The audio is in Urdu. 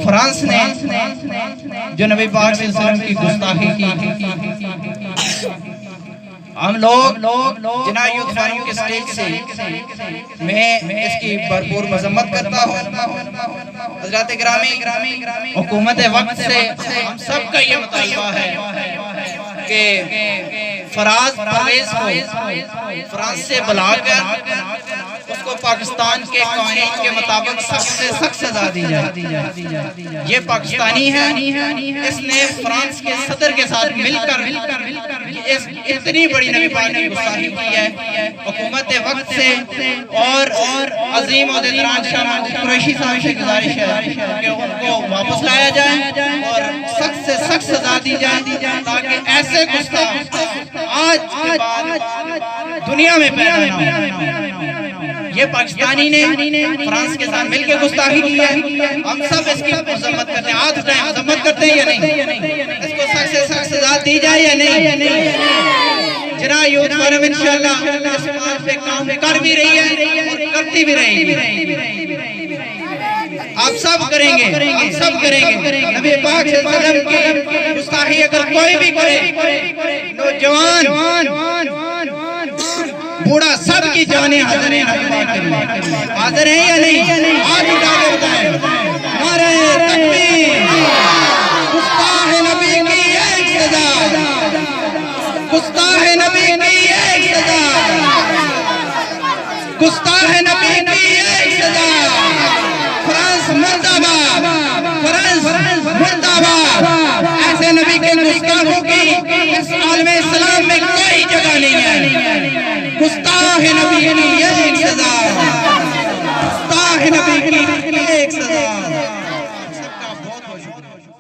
فرانس نے جو نبی پاک صلی اللہ علیہ وسلم کی گستاخی کی، ہم لوگ جناح یوتھ فورم کے سٹیج سے میں اس کی بھرپور مذمت کرتا ہوں۔ حضرات گرامی، حکومت وقت سے ہم سب کا یہ مطالبہ ہے کہ فراز پرویز کو فرانس سے بلا کر اس کو پاکستان کے قوانین کے مطابق سخت سے سخت سزا دی جائے۔ یہ پاکستانی ہے، اس نے فرانس کے صدر کے ساتھ مل کر اتنی بڑی نبی پاک کی گستاخی کی ہے۔ حکومت وقت سے اور عظیم عہدیداران شاہ محمود قریشی صاحب سے گزارش ہے کہ ان کو واپس لایا جائے اور سخت سے سخت سزا دی جائے تاکہ ایسے گستاخ آج کے بعد دنیا میں پیدا نہ ہو۔ یہ پاکستانی نے فرانس کے ساتھ مل کے گستاخی کی ہے، ہم سب اس کی مذمت کرتے ہیں، ہاتھ اٹھائیں، مذمت کرتے ہیں یا نہیں؟ اس کو سخت سے سخت سزا دی جائے یا نہیں؟ جناح یوتھ فورم انشاءاللہ اس بات پہ کام کر بھی رہی ہے اور کرتی بھی رہے گی۔ آپ سب کریں گے، ہم سب کریں گے۔ نبی پاک صلی اللہ علیہ وسلم کی گستاخی اگر کوئی بھی کرے، نوجوان بوڑھا سب کی جانیں حاضر ہیں، حاضر ہیں یا نہیں؟ آج اٹھا کے بتائیں، نعرہ تکبیر، گستاخ نبی کی ایک سزا، گستاخ نبی کی ایک سزا، گستاخ نبی کی ایک سزا۔ فرانس مردہ باد، فرانس مردہ باد۔ ایسے نبی کے گستاخوں کی اس عالم اسلام میں کوئی جگہ نہیں ہے۔ گستاخ نبی کی ایک سزا، گستاخ نبی کی ایک سزا۔ سب کا بہت بہت شکریہ۔